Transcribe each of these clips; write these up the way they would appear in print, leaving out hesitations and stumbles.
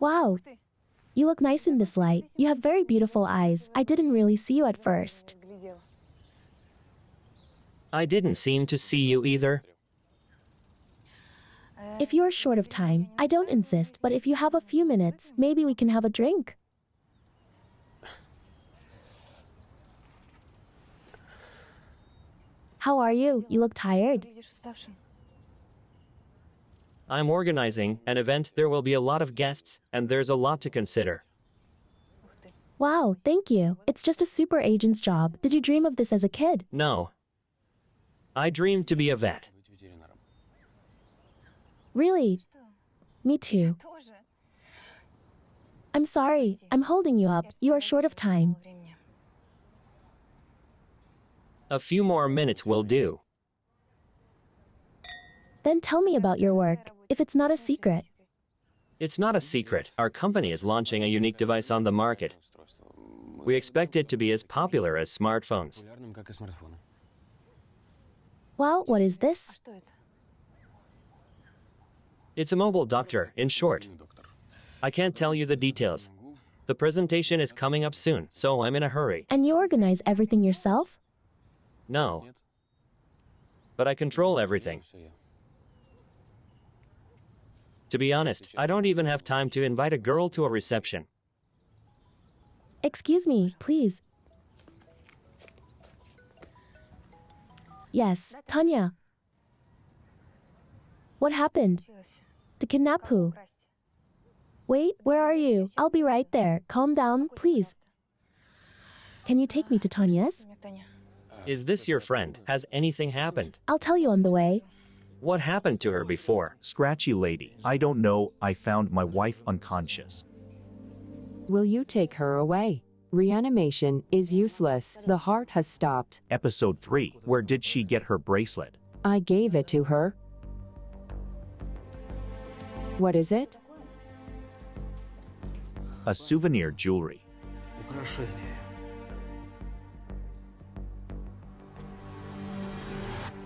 Wow, you look nice in this light. You have very beautiful eyes. I didn't really see you at first. I didn't seem to see you either. If you are short of time, I don't insist, but if you have a few minutes, maybe we can have a drink. How are you? You look tired. I'm organizing an event. There will be a lot of guests, and there's a lot to consider. Wow, thank you. It's just a super agent's job. Did you dream of this as a kid? No. I dreamed to be a vet. Really? Me too. I'm sorry. I'm holding you up. You are short of time. A few more minutes will do. Then tell me about your work, if it's not a secret. It's not a secret. Our company is launching a unique device on the market. We expect it to be as popular as smartphones. Well, what is this? It's a mobile doctor, in short. I can't tell you the details. The presentation is coming up soon, so I'm in a hurry. And you organize everything yourself? No. But I control everything. To be honest, I don't even have time to invite a girl to a reception. Excuse me, please. Yes, Tanya. What happened? To kidnap who? Wait, where are you? I'll be right there. Calm down, please. Can you take me to Tanya's? Is this your friend? Has anything happened? I'll tell you on the way. What happened to her before? Scratchy lady, I don't know, I found my wife unconscious. Will you take her away? Reanimation is useless. The heart has stopped. Episode 3, where did she get her bracelet? I gave it to her. What is it? A souvenir jewelry.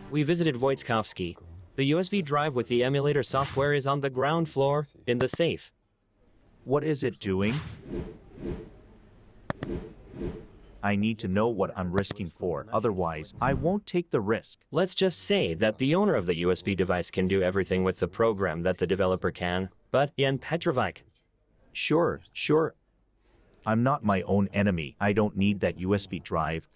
We visited Wojciechowski. The USB drive with the emulator software is on the ground floor, in the safe. What is it doing? I need to know what I'm risking for, otherwise, I won't take the risk. Let's just say that the owner of the USB device can do everything with the program that the developer can, but Jan Petrovic. Sure. I'm not my own enemy, I don't need that USB drive.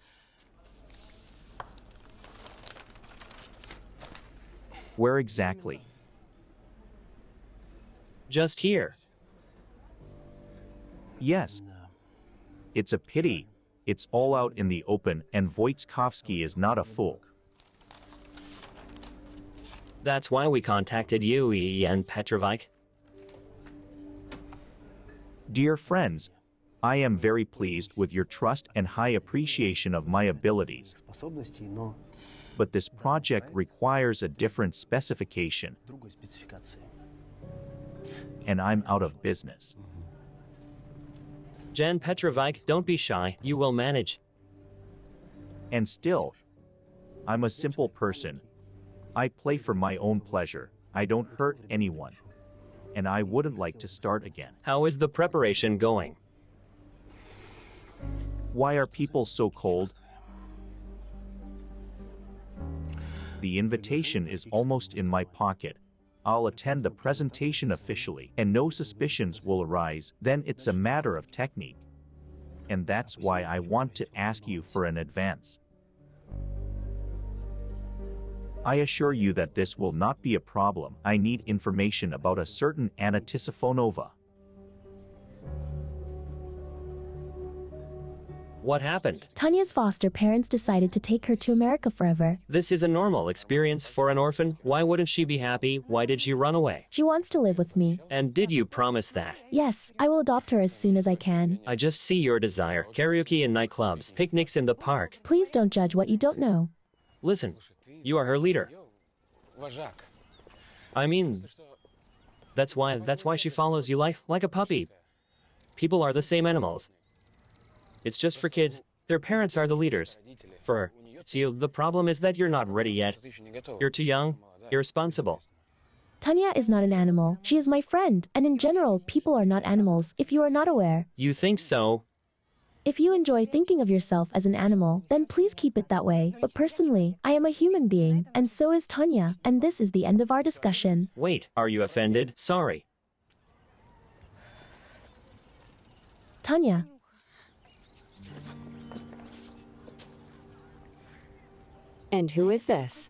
Where exactly? Just here. Yes. It's a pity. It's all out in the open, and Wojciechowski is not a fool. That's why we contacted you, Jan Petrovic. Dear friends, I am very pleased with your trust and high appreciation of my abilities. But this project requires a different specification, and I'm out of business. Jan Petrovic, don't be shy, you will manage. And still, I'm a simple person. I play for my own pleasure. I don't hurt anyone. And I wouldn't like to start again. How is the preparation going? Why are people so cold? The invitation is almost in my pocket. I'll attend the presentation officially, and no suspicions will arise. Then it's a matter of technique. And that's why I want to ask you for an advance. I assure you that this will not be a problem. I need information about a certain Anna Tisifonova. What happened? Tanya's foster parents decided to take her to America forever. This is a normal experience for an orphan. Why wouldn't she be happy? Why did she run away? She wants to live with me. And did you promise that? Yes, I will adopt her as soon as I can. I just see your desire. Karaoke in nightclubs, picnics in the park. Please don't judge what you don't know. Listen, you are her leader. I mean, that's why she follows you like a puppy. People are the same animals. It's just for kids. Their parents are the leaders. For you, the problem is that you're not ready yet. You're too young, irresponsible. Tanya is not an animal. She is my friend, and in general, people are not animals, if you are not aware. You think so? If you enjoy thinking of yourself as an animal, then please keep it that way. But personally, I am a human being, and so is Tanya, and this is the end of our discussion. Wait, are you offended? Sorry. Tanya. And who is this?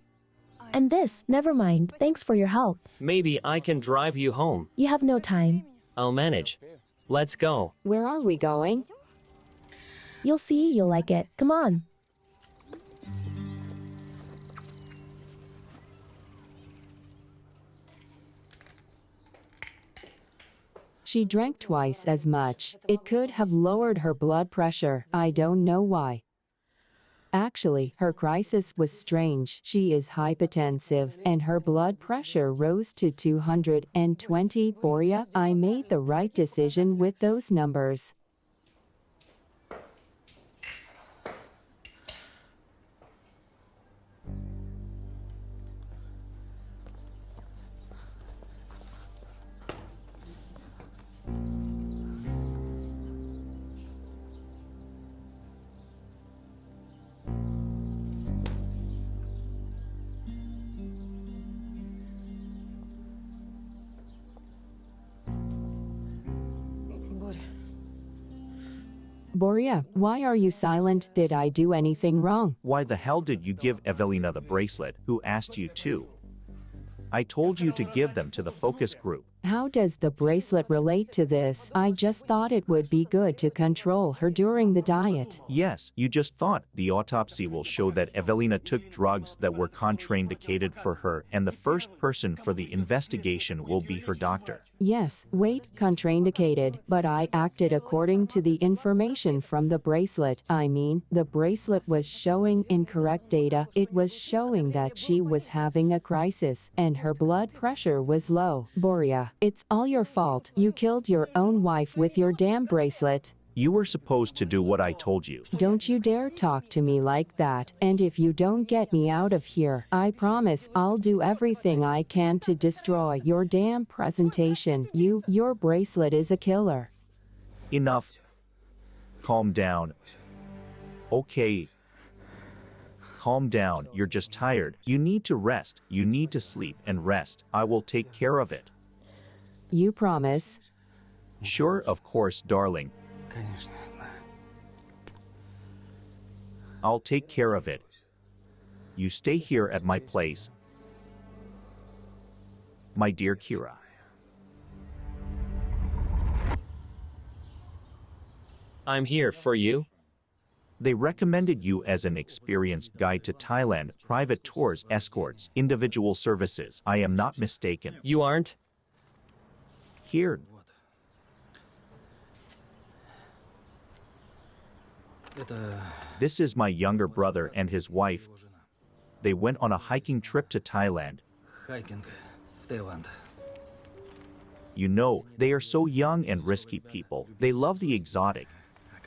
And this, never mind, thanks for your help. Maybe I can drive you home. You have no time. I'll manage. Let's go. Where are we going? You'll see, you'll like it. Come on. She drank twice as much. It could have lowered her blood pressure. I don't know why. Actually, her crisis was strange. She is hypertensive, and her blood pressure rose to 220. Boria, I made the right decision with those numbers. Boria, why are you silent? Did I do anything wrong? Why the hell did you give Evelina the bracelet? Who asked you to? I told you to give them to the focus group. How does the bracelet relate to this? I just thought it would be good to control her during the diet. Yes, you just thought. The autopsy will show that Evelina took drugs that were contraindicated for her, and the first person for the investigation will be her doctor. Yes, wait, contraindicated, but I acted according to the information from the bracelet. I mean, the bracelet was showing incorrect data. It was showing that she was having a crisis, and her blood pressure was low. Boria, it's all your fault. You killed your own wife with your damn bracelet. You were supposed to do what I told you. Don't you dare talk to me like that. And if you don't get me out of here, I promise I'll do everything I can to destroy your damn presentation. Your bracelet is a killer. Enough. Calm down. Okay. Calm down. You're just tired. You need to rest. You need to sleep and rest. I will take care of it. You promise? Sure, of course, darling. I'll take care of it. You stay here at my place. My dear Kira. I'm here for you. They recommended you as an experienced guide to Thailand, private tours, escorts, individual services. I am not mistaken. You aren't? Here. This is my younger brother and his wife. They went on a hiking trip to Thailand. You know, they are so young and risky people. They love the exotic.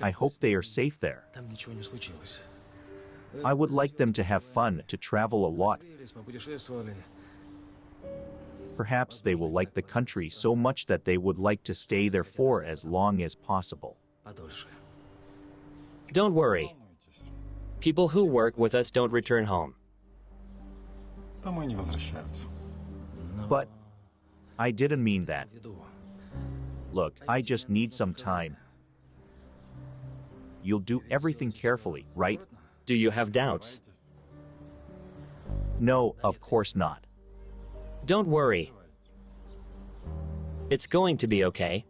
I hope they are safe there. I would like them to have fun, to travel a lot. Perhaps they will like the country so much that they would like to stay there for as long as possible. Don't worry. People who work with us don't return home. But I didn't mean that. Look, I just need some time. You'll do everything carefully, right? Do you have doubts? No, of course not. Don't worry. It's going to be okay.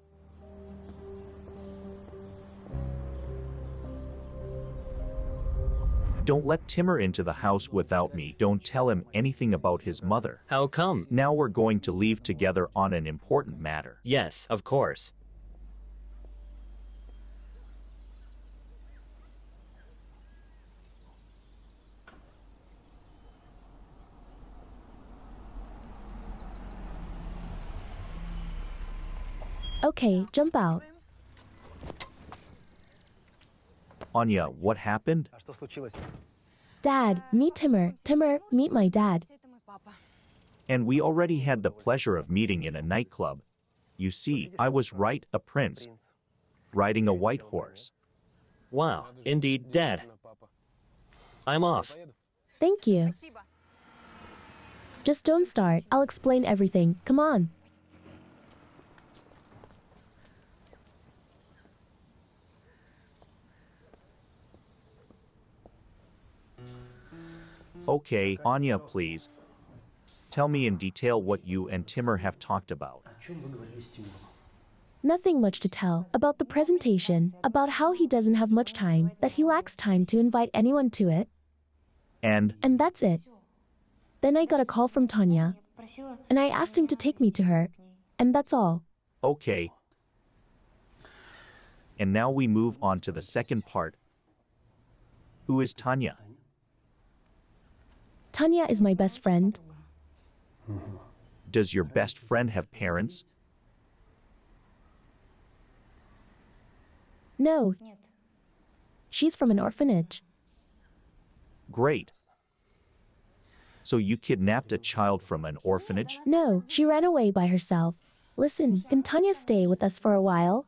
Don't let Timur into the house without me. Don't tell him anything about his mother. How come? Now we're going to leave together on an important matter. Yes, of course. Okay, jump out. Anya, what happened? Dad, meet Timur. Timur, meet my dad. And we already had the pleasure of meeting in a nightclub. You see, I was right, a prince, riding a white horse. Wow, indeed, Dad. I'm off. Thank you. Just don't start. I'll explain everything. Come on. Okay, Anya, please. Tell me in detail what you and Timur have talked about. Nothing much to tell. About the presentation, about how he doesn't have much time, that he lacks time to invite anyone to it. And And that's it. Then I got a call from Tanya, and I asked him to take me to her, and that's all. okay. And now we move on to the second part. Who is Tanya? Tanya is my best friend. Does your best friend have parents? No. She's from an orphanage. Great. So you kidnapped a child from an orphanage? No, she ran away by herself. Listen, can Tanya stay with us for a while?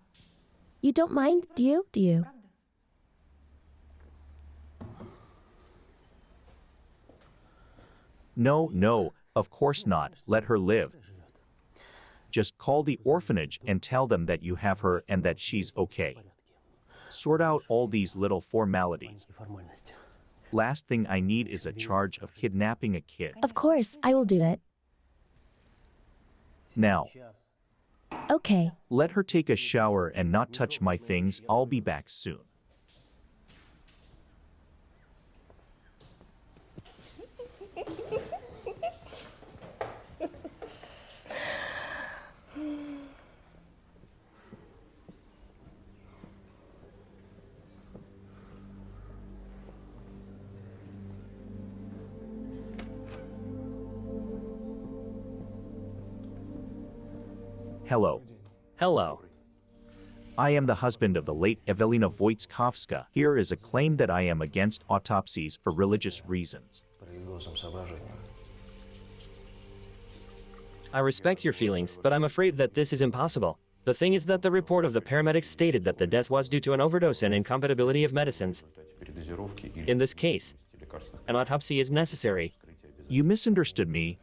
You don't mind, do you? Do you? No, no, of course not. Let her live. Just call the orphanage and tell them that you have her and that she's okay. Sort out all these little formalities. Last thing I need is a charge of kidnapping a kid. Of course, I will do it. Now, Okay. let her take a shower and not touch my things. I'll be back soon. Hello. Hello. I am the husband of the late Evelina Wojtkowska. Here is a claim that I am against autopsies for religious reasons. I respect your feelings, but I'm afraid that this is impossible. The thing is that the report of the paramedics stated that the death was due to an overdose and incompatibility of medicines. In this case, an autopsy is necessary. You misunderstood me.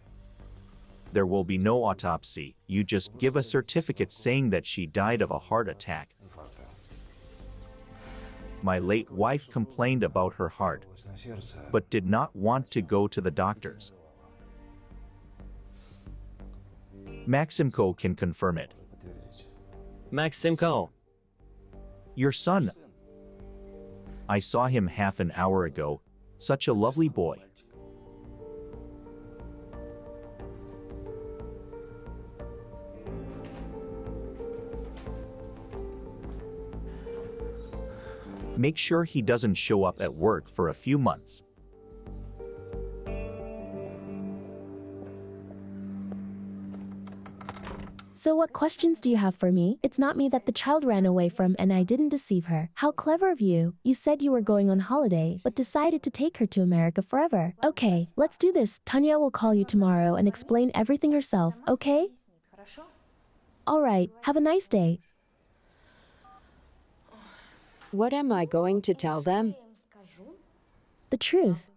There will be no autopsy. You just give a certificate saying that she died of a heart attack. My late wife complained about her heart, but did not want to go to the doctors. Maximko can confirm it. Maximko. Your son. I saw him half an hour ago. Such a lovely boy. Make sure he doesn't show up at work for a few months. So what questions do you have for me? It's not me that the child ran away from and I didn't deceive her. How clever of you. You said you were going on holiday, but decided to take her to America forever. Okay, let's do this. Tanya will call you tomorrow and explain everything herself, okay? Alright, have a nice day. What am I going to tell them? The truth.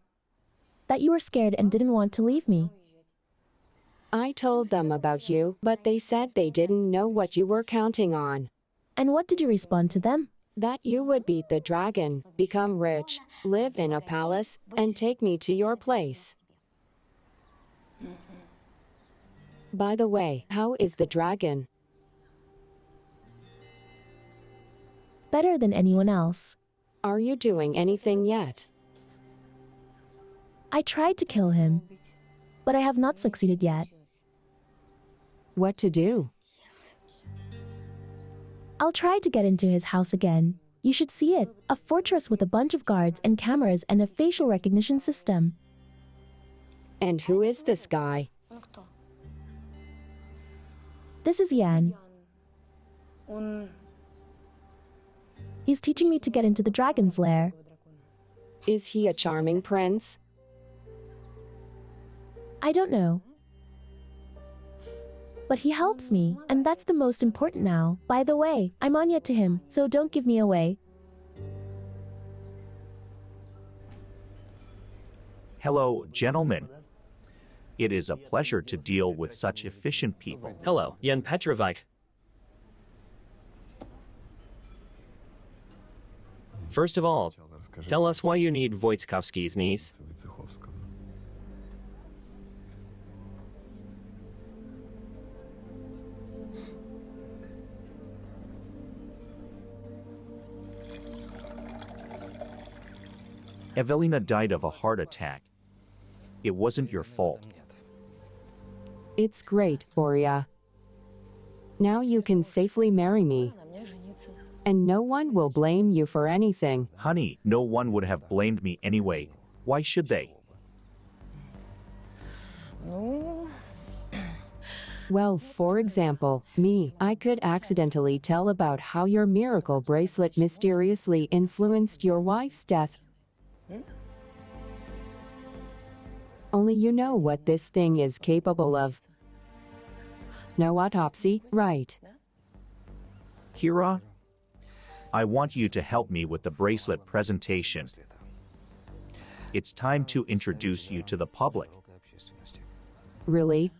That you were scared and didn't want to leave me. I told them about you, but they said they didn't know what you were counting on. And what did you respond to them? That you would beat the dragon, become rich, live in a palace, and take me to your place. By the way, how is the dragon? Better than anyone else. Are you doing anything yet? I tried to kill him, but I have not succeeded yet. What to do? I'll try to get into his house again. You should see it. A fortress with a bunch of guards and cameras and a facial recognition system. And who is this guy? This is Yan. He's teaching me to get into the dragon's lair. Is he a charming prince? I don't know. But he helps me, and that's the most important now. By the way, I'm Anya to him, so don't give me away. Hello, gentlemen. It is a pleasure to deal with such efficient people. Hello, Jan Petrovic. First of all, tell us why you need Wojciechowski's niece. Evelina died of a heart attack. It wasn't your fault. It's great, Boria. Now you can safely marry me. And no one will blame you for anything. Honey, no one would have blamed me anyway. Why should they? Well, for example, me, I could accidentally tell about how your miracle bracelet mysteriously influenced your wife's death. Only you know what this thing is capable of. No autopsy, right? Kira, I want you to help me with the bracelet presentation. It's time to introduce you to the public. Really?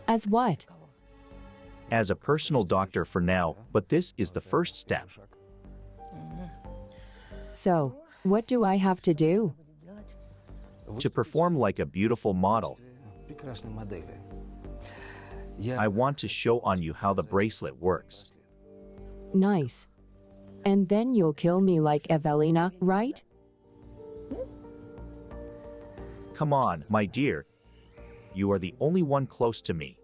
As what? As a personal doctor for now, but this is the first step. So, what do I have to do? To perform like a beautiful model. I want to show on you how the bracelet works. Nice. And then you'll kill me like Evelina, right? Come on, my dear. You are the only one close to me.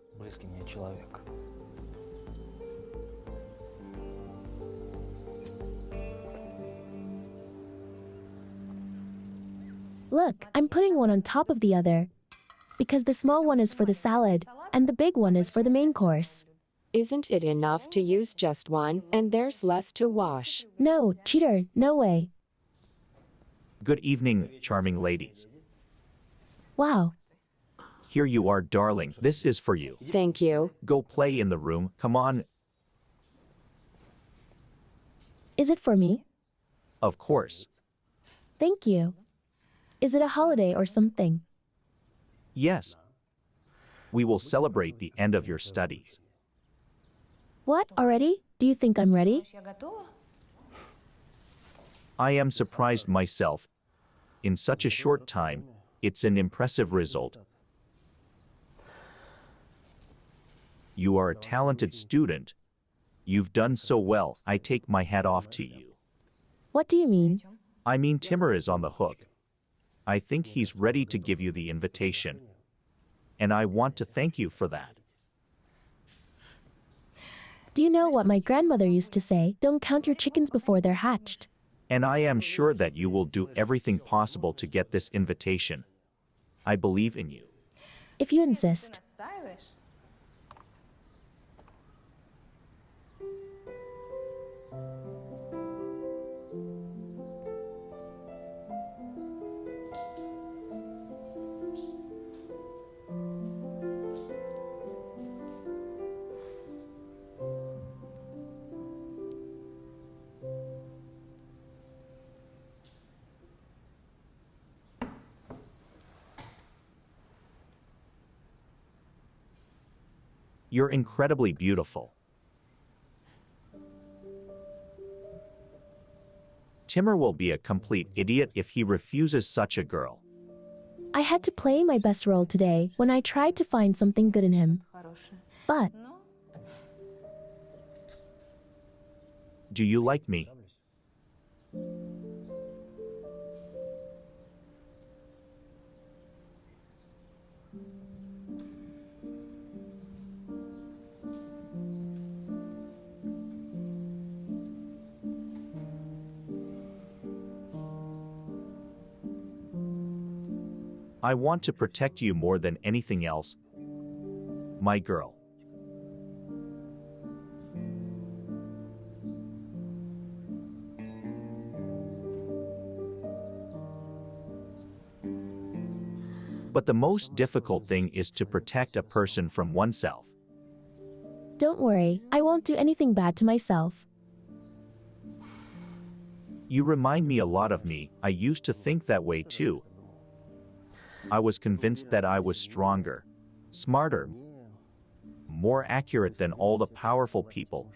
Look, I'm putting one on top of the other. Because the small one is for the salad, and the big one is for the main course. Isn't it enough to use just one, and there's less to wash? No, cheater, no way. Good evening, charming ladies. Wow. Here you are, darling. This is for you. Thank you. Go play in the room. Come on. Is it for me? Of course. Thank you. Is it a holiday or something? Yes. We will celebrate the end of your studies. What, already? Do you think I'm ready? I am surprised myself. In such a short time, it's an impressive result. You are a talented student. You've done so well. I take my hat off to you. What do you mean? I mean, Timur is on the hook. I think he's ready to give you the invitation. And I want to thank you for that. Do you know what my grandmother used to say? Don't count your chickens before they're hatched. And I am sure that you will do everything possible to get this invitation. I believe in you. If you insist. You're incredibly beautiful. Timur will be a complete idiot if he refuses such a girl. I had to play my best role today when I tried to find something good in him. But Do you like me? I want to protect you more than anything else, my girl. But the most difficult thing is to protect a person from oneself. Don't worry, I won't do anything bad to myself. You remind me a lot of me. I used to think that way too. I was convinced that I was stronger, smarter, more accurate than all the powerful people.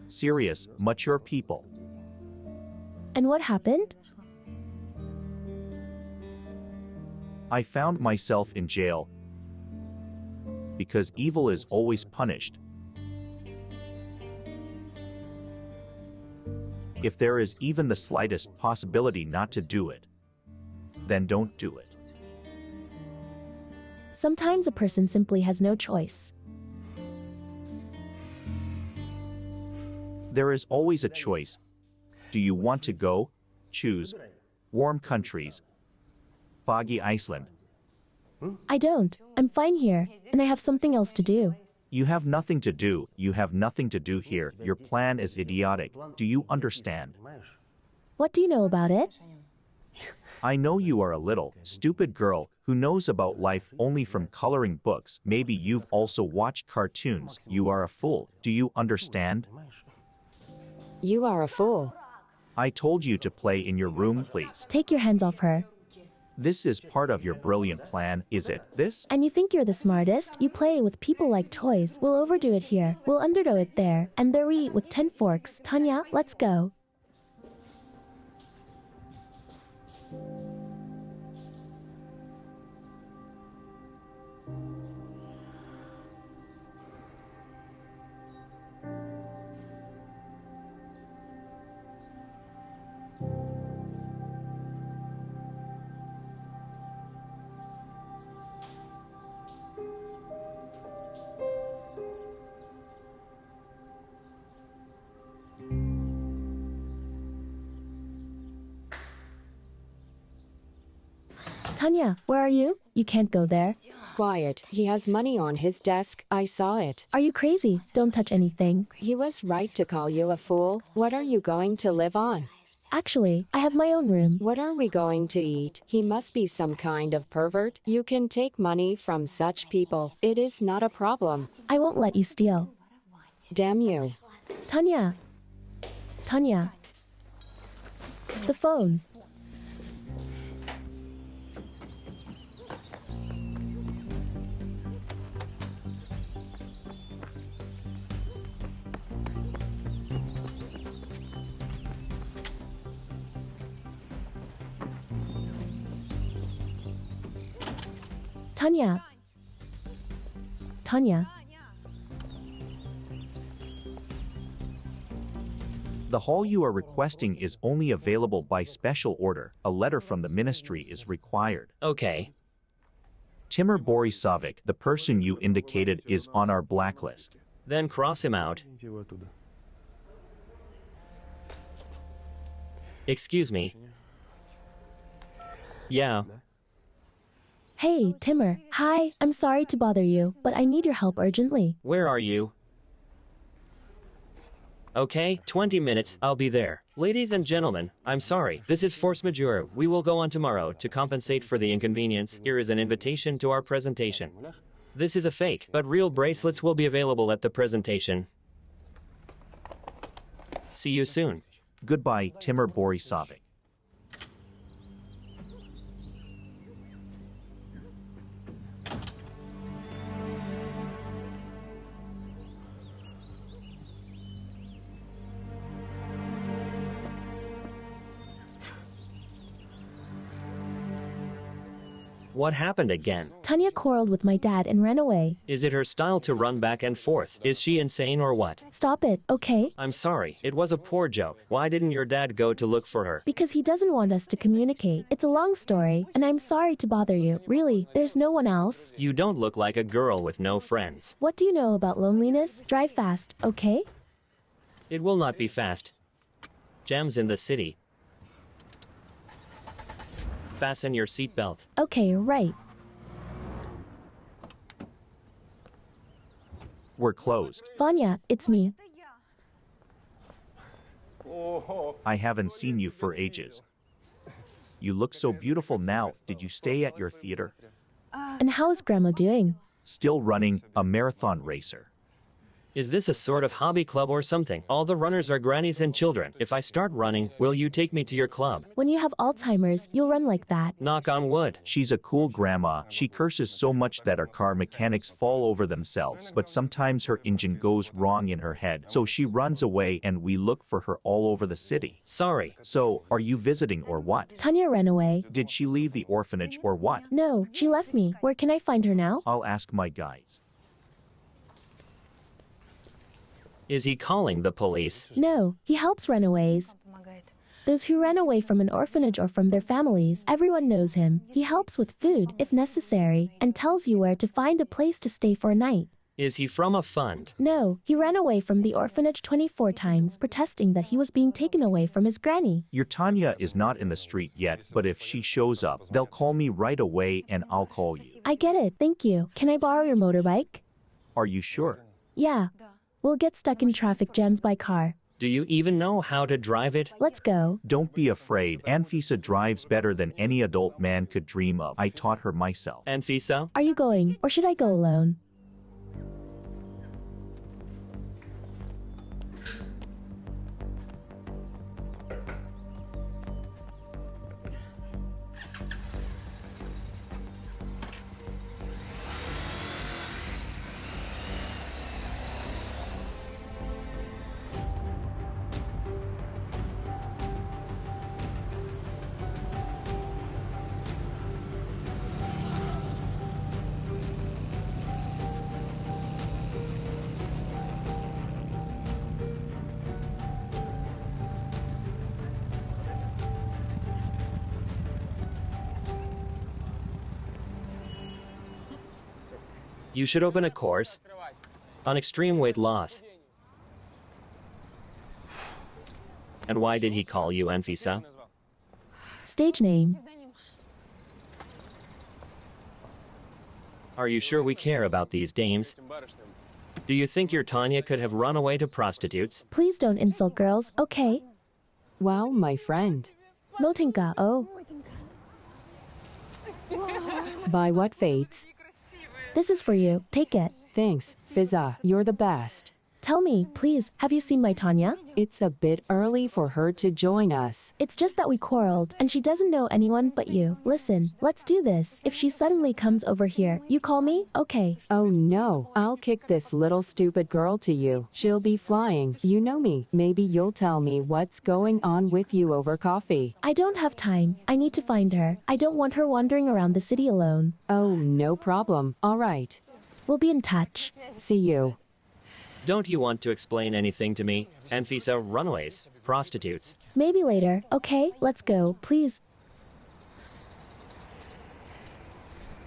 Serious, mature people. And what happened? I found myself in jail because evil is always punished. If there is even the slightest possibility not to do it, then don't do it. Sometimes a person simply has no choice. There is always a choice. Do you want to go? Choose warm countries, foggy Iceland. I don't. I'm fine here, and I have something else to do. You have nothing to do. You have nothing to do here. Your plan is idiotic. Do you understand? What do you know about it? I know you are a little, stupid girl who knows about life only from coloring books. Maybe you've also watched cartoons. You are a fool. Do you understand? You are a fool. I told you to play in your room, please. Take your hands off her. This is part of your brilliant plan, is it? This? And you think you're the smartest? You play with people like toys. We'll overdo it here. We'll underdo it there. And there we eat with 10 forks. Tanya, let's go. Tanya, where are you? You can't go there. Quiet. He has money on his desk. I saw it. Are you crazy? Don't touch anything. He was right to call you a fool. What are you going to live on? Actually, I have my own room. What are we going to eat? He must be some kind of pervert. You can take money from such people. It is not a problem. I won't let you steal. Damn you. Tanya. Tanya. The phone. Tanya. Tanya. The hall you are requesting is only available by special order. A letter from the ministry is required. Okay. Timur Borisovich, the person you indicated, is on our blacklist. Then cross him out. Excuse me. Yeah. Hey, Timur. Hi, I'm sorry to bother you, but I need your help urgently. Where are you? Okay, 20 minutes, I'll be there. Ladies and gentlemen, I'm sorry. This is force majeure. We will go on tomorrow to compensate for the inconvenience. Here is an invitation to our presentation. This is a fake, but real bracelets will be available at the presentation. See you soon. Goodbye, Timur Borisovich. What happened again? Tanya quarreled with my dad and ran away. Is it her style to run back and forth? Is she insane or what? Stop it, okay? I'm sorry. It was a poor joke. Why didn't your dad go to look for her? Because he doesn't want us to communicate. It's a long story, and I'm sorry to bother you. Really, there's no one else. You don't look like a girl with no friends. What do you know about loneliness? Drive fast, okay? It will not be fast. Jams in the city. Fasten your seatbelt. Okay, right. We're closed. Vanya, it's me. I haven't seen you for ages. You look so beautiful now. Did you stay at your theater? And how is Grandma doing? Still running, a marathon racer. Is this a sort of hobby club or something? All the runners are grannies and children. If I start running, will you take me to your club? When you have Alzheimer's, you'll run like that. Knock on wood. She's a cool grandma. She curses so much that our car mechanics fall over themselves, but sometimes her engine goes wrong in her head, so she runs away and we look for her all over the city. Sorry. So, are you visiting or what? Tanya ran away. Did she leave the orphanage or what? No, she left me. Where can I find her now? I'll ask my guys. Is he calling the police? No, he helps runaways. Those who ran away from an orphanage or from their families, everyone knows him. He helps with food, if necessary, and tells you where to find a place to stay for a night. Is he from a fund? No, he ran away from the orphanage 24 times, protesting that he was being taken away from his granny. Your Tanya is not in the street yet, but if she shows up, they'll call me right away and I'll call you. I get it, thank you. Can I borrow your motorbike? Are you sure? Yeah. We'll get stuck in traffic jams by car. Do you even know how to drive it? Let's go. Don't be afraid. Anfisa drives better than any adult man could dream of. I taught her myself. Anfisa? Are you going, or should I go alone? You should open a course on extreme weight loss. And why did he call you Anfisa? Stage name. Are you sure we care about these dames? Do you think your Tanya could have run away to prostitutes? Please don't insult girls, okay? Wow, my friend. Motinka, oh. By what fates? This is for you. Take it. Thanks, Fiza. You're the best. Tell me, please, have you seen my Tanya? It's a bit early for her to join us. It's just that we quarreled, and she doesn't know anyone but you. Listen, let's do this. If she suddenly comes over here, you call me? Okay. Oh no, I'll kick this little stupid girl to you. She'll be flying. You know me. Maybe you'll tell me what's going on with you over coffee. I don't have time. I need to find her. I don't want her wandering around the city alone. Oh, no problem. All right. We'll be in touch. See you. Don't you want to explain anything to me? Anfisa, runaways, prostitutes. Maybe later. Okay, let's go, please.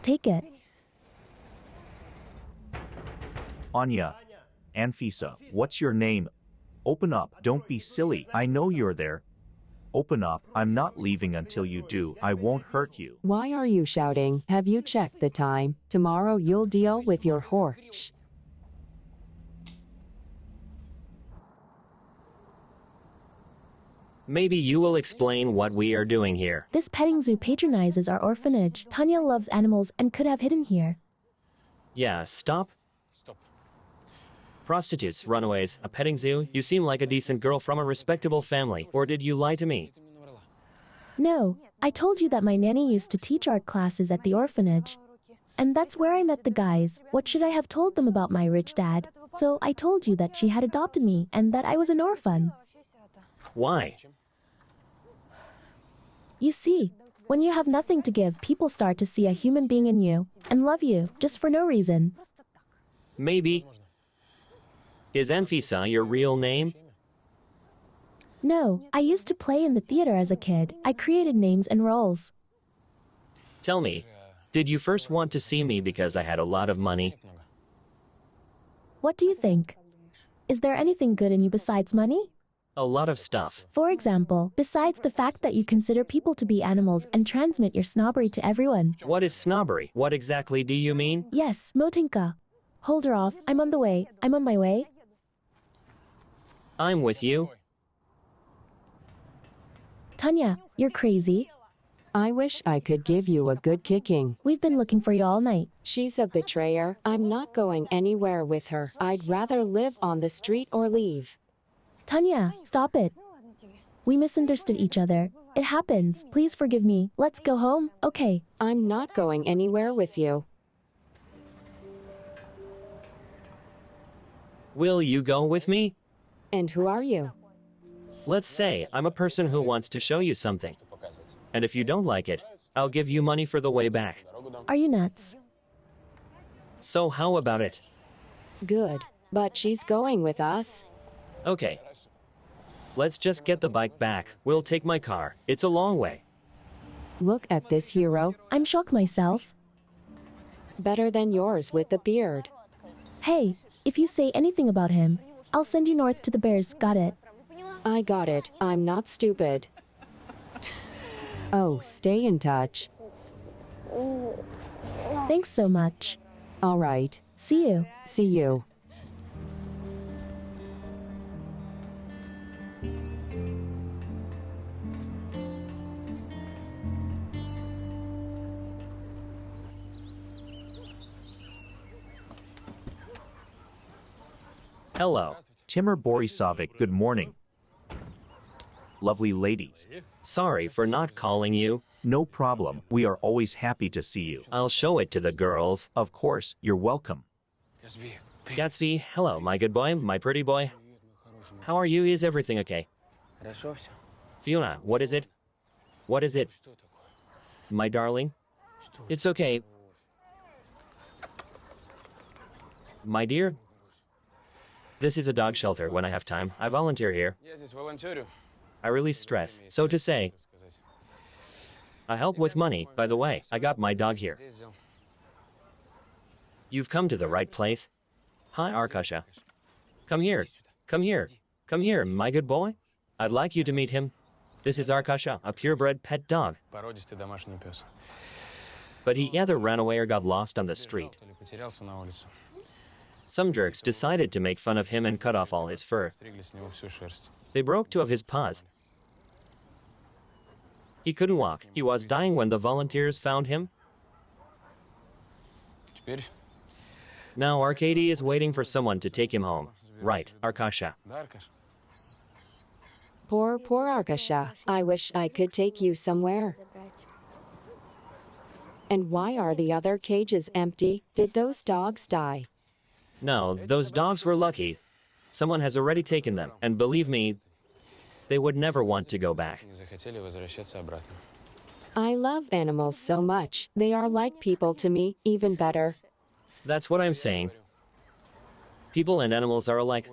Take it. Anya. Anfisa, what's your name? Open up. Don't be silly. I know you're there. Open up. I'm not leaving until you do. I won't hurt you. Why are you shouting? Have you checked the time? Tomorrow you'll deal with your horse. Maybe you will explain what we are doing here. This petting zoo patronizes our orphanage. Tanya loves animals and could have hidden here. Yeah, stop. Prostitutes, runaways, a petting zoo. You seem like a decent girl from a respectable family. Or did you lie to me? No, I told you that my nanny used to teach art classes at the orphanage. And that's where I met the guys. What should I have told them about my rich dad? So I told you that she had adopted me and that I was an orphan. Why? You see, when you have nothing to give, people start to see a human being in you and love you just for no reason. Maybe. Is Anfisa your real name? No, I used to play in the theater as a kid. I created names and roles. Tell me, did you first want to see me because I had a lot of money? What do you think? Is there anything good in you besides money? A lot of stuff. For example, besides the fact that you consider people to be animals and transmit your snobbery to everyone. What is snobbery? What exactly do you mean? Yes, Motinka. Hold her off. I'm on the way. I'm on my way. I'm with you. Tanya, you're crazy. I wish I could give you a good kicking. We've been looking for you all night. She's a betrayer. I'm not going anywhere with her. I'd rather live on the street or leave. Tanya, stop it. We misunderstood each other. It happens. Please forgive me. Let's go home, okay? I'm not going anywhere with you. Will you go with me? And who are you? Let's say I'm a person who wants to show you something. And if you don't like it, I'll give you money for the way back. Are you nuts? So how about it? Good. But she's going with us. Okay. Let's just get the bike back. We'll take my car. It's a long way. Look at this hero. I'm shocked myself. Better than yours with the beard. Hey, if you say anything about him, I'll send you north to the bears, got it? I got it. I'm not stupid. Oh, stay in touch. Thanks so much. All right. See you. See you. Hello. Timur Borisovic, good morning. Lovely ladies. Sorry for not calling you. No problem. We are always happy to see you. I'll show it to the girls. Of course, you're welcome. Gatsby, hello, my good boy, my pretty boy. How are you? Is everything okay? Fiona, what is it? What is it? My darling? It's okay. My dear? This is a dog shelter when I have time. I volunteer here. I release stress. So to say, I help with money. By the way, I got my dog here. You've come to the right place. Hi, Arkasha. Come here. Come here. Come here, my good boy. I'd like you to meet him. This is Arkasha, a purebred pet dog. But he either ran away or got lost on the street. Some jerks decided to make fun of him and cut off all his fur. They broke two of his paws. He couldn't walk. He was dying when the volunteers found him. Now Arkady is waiting for someone to take him home. Right, Arkasha. Poor Arkasha. I wish I could take you somewhere. And why are the other cages empty? Did those dogs die? No, those dogs were lucky. Someone has already taken them, and believe me, they would never want to go back. I love animals so much. They are like people to me, even better. That's what I'm saying. People and animals are alike.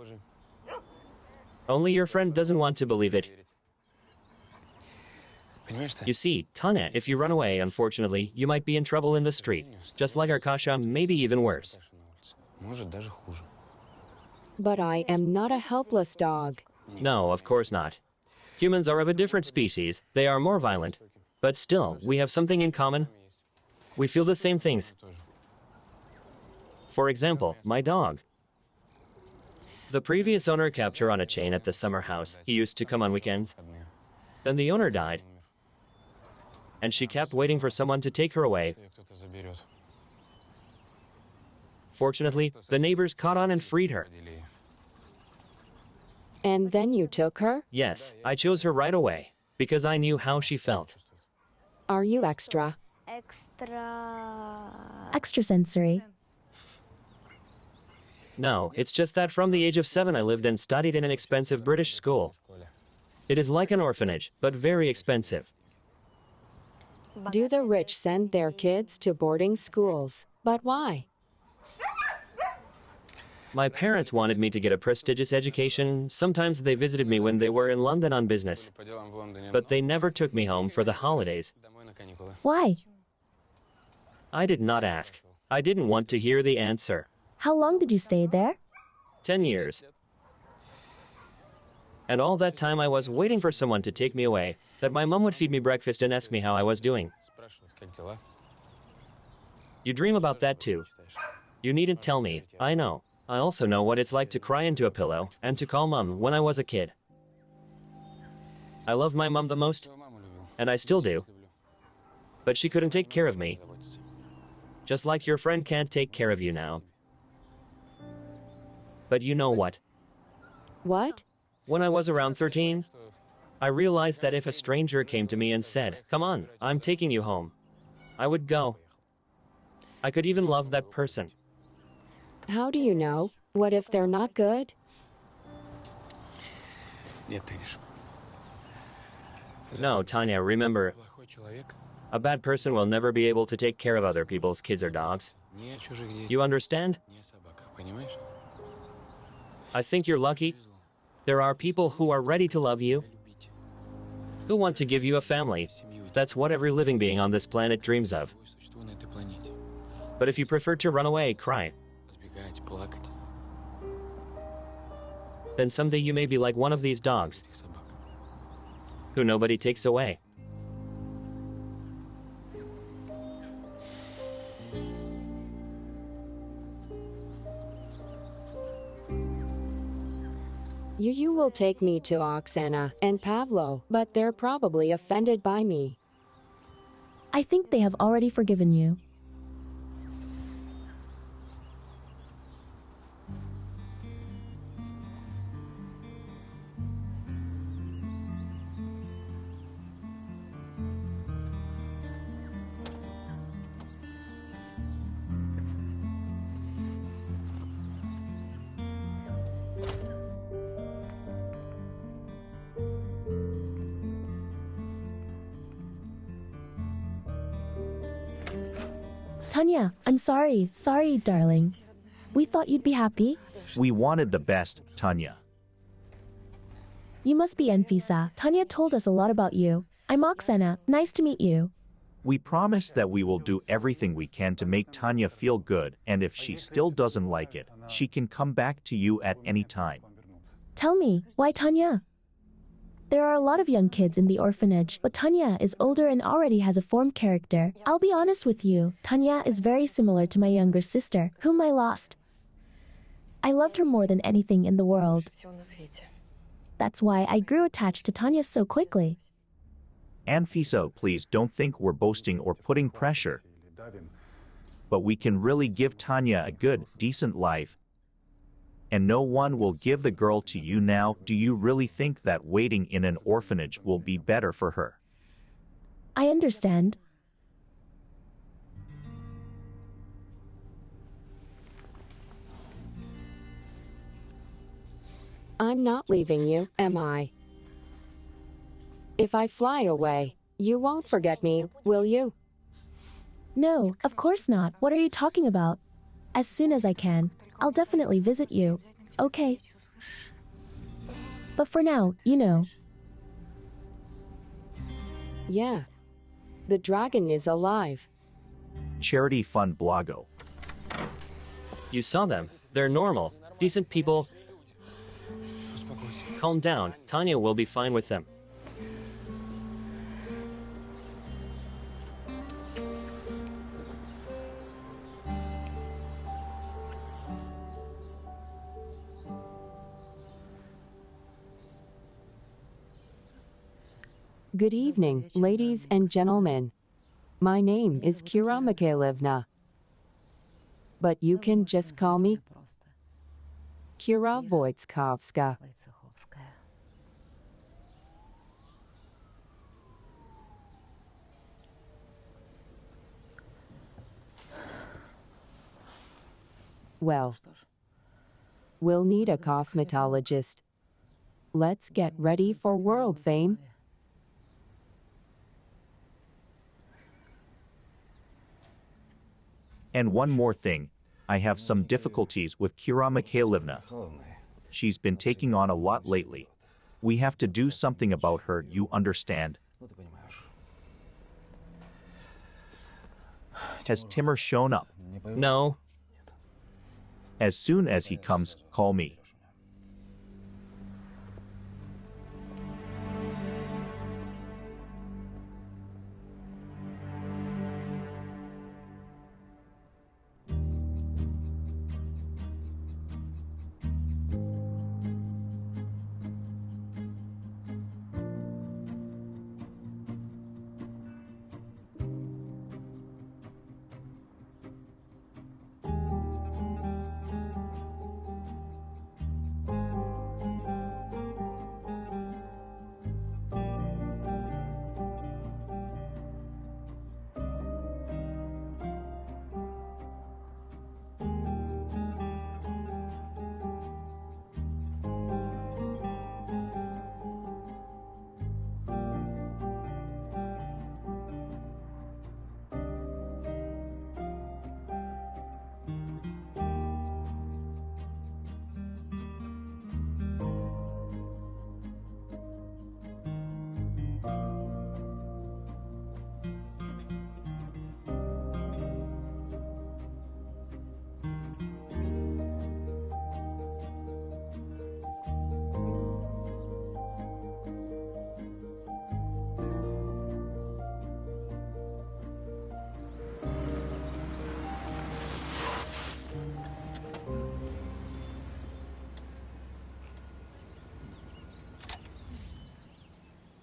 Only your friend doesn't want to believe it. You see, Tanya, if you run away, unfortunately, you might be in trouble in the street. Just like Arkasha, maybe even worse. But I am not a helpless dog. No, of course not. Humans are of a different species. They are more violent. But still, we have something in common. We feel the same things. For example, my dog. The previous owner kept her on a chain at the summer house. He used to come on weekends. Then the owner died. And she kept waiting for someone to take her away. Fortunately, the neighbors caught on and freed her. And then you took her? Yes, I chose her right away, because I knew how she felt. Are you extra? Extrasensory. No, it's just that from the age of 7 I lived and studied in an expensive British school. It is like an orphanage, but very expensive. Do the rich send their kids to boarding schools? But why? My parents wanted me to get a prestigious education. Sometimes they visited me when they were in London on business. But they never took me home for the holidays. Why? I did not ask. I didn't want to hear the answer. How long did you stay there? 10 years. And all that time I was waiting for someone to take me away, that my mom would feed me breakfast and ask me how I was doing. You dream about that too. You needn't tell me, I know. I also know what it's like to cry into a pillow and to call mom when I was a kid. I loved my mom the most, and I still do. but she couldn't take care of me. Just like your friend can't take care of you now. But you know what? What? When I was around 13, I realized that if a stranger came to me and said, "Come on, I'm taking you home," I would go. I could even love that person. How do you know? What if they're not good? No, Tanya, remember, a bad person will never be able to take care of other people's kids or dogs. You understand? I think you're lucky. There are people who are ready to love you, who want to give you a family. That's what every living being on this planet dreams of. But if you prefer to run away, cry, then someday you may be like one of these dogs, who nobody takes away. You will take me to Oksana and Pavlo, but they're probably offended by me. I think they have already forgiven you. Tanya, I'm sorry. Sorry, darling. We thought you'd be happy. We wanted the best, Tanya. You must be Anfisa. Tanya told us a lot about you. I'm Oksana. Nice to meet you. We promise that we will do everything we can to make Tanya feel good, and if she still doesn't like it, she can come back to you at any time. Tell me, why Tanya? There are a lot of young kids in the orphanage, but Tanya is older and already has a formed character. I'll be honest with you, Tanya is very similar to my younger sister, whom I lost. I loved her more than anything in the world. That's why I grew attached to Tanya so quickly. Anfisa, please don't think we're boasting or putting pressure. But we can really give Tanya a good, decent life. And no one will give the girl to you now. Do you really think that waiting in an orphanage will be better for her? I understand. I'm not leaving you, am I? If I fly away, you won't forget me, will you? No, of course not. What are you talking about? As soon as I can, I'll definitely visit you. Okay. But for now, you know. Yeah. The dragon is alive. Charity Fund Blago. You saw them. They're normal, decent people. Calm down. Tanya will be fine with them. Good evening, ladies and gentlemen. My name is Kira Mikhailivna. But you can just call me Kira Wojciechowska. Well, we'll need a cosmetologist. Let's get ready for world fame. And one more thing. I have some difficulties with Kira Mikhailivna. She's been taking on a lot lately. We have to do something about her, you understand? Has Timur shown up? No. As soon as he comes, call me.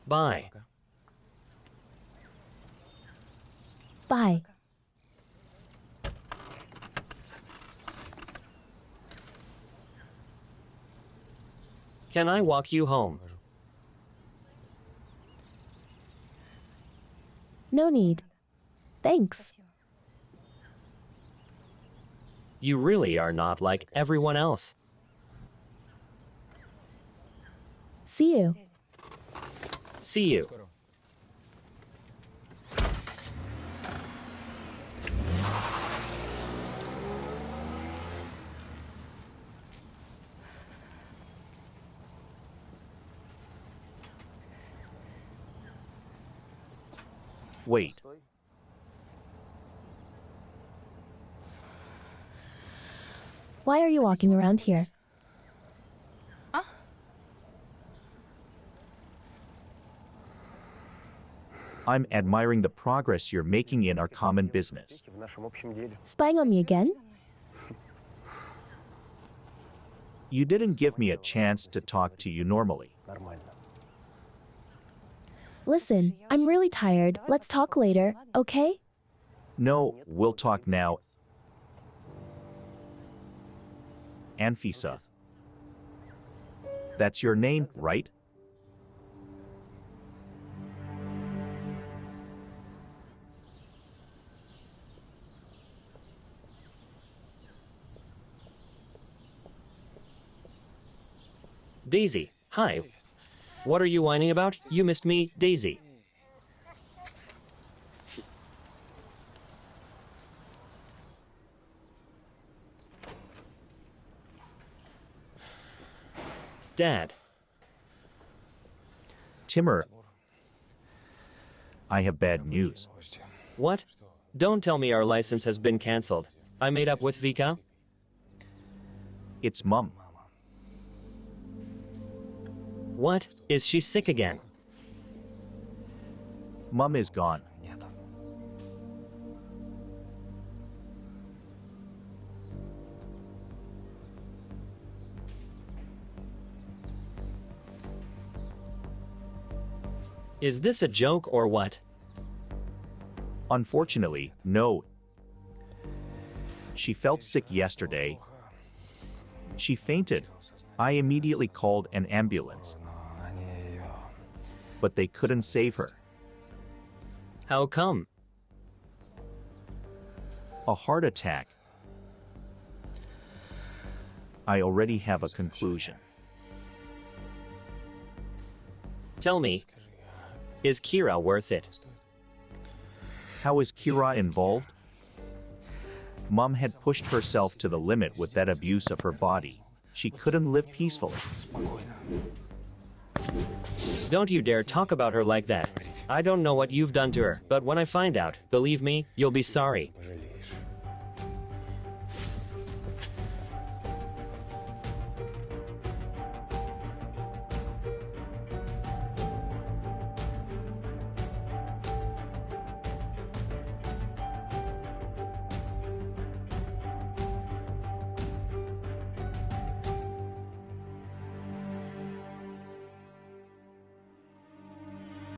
Bye. Bye. Can I walk you home? No need. Thanks. You really are not like everyone else. See you. See you. Wait. Why are you walking around here? I'm admiring the progress you're making in our common business. Spying on me again? You didn't give me a chance to talk to you normally. Listen, I'm really tired. Let's talk later, okay? No, we'll talk now. Anfisa. That's your name, right? Daisy, hi. What are you whining about? You missed me, Daisy. Dad. Timur, I have bad news. What? Don't tell me our license has been canceled. I made up with Vika? It's Mum. What? Is she sick again? Mum is gone. Is this a joke or what? Unfortunately, no. She felt sick yesterday. She fainted. I immediately called an ambulance. But they couldn't save her. How come? A heart attack. I already have a conclusion. Tell me, is Kira worth it? How is Kira involved? Mom had pushed herself to the limit with that abuse of her body. She couldn't live peacefully. Don't you dare talk about her like that. I don't know what you've done to her, but when I find out, believe me, you'll be sorry.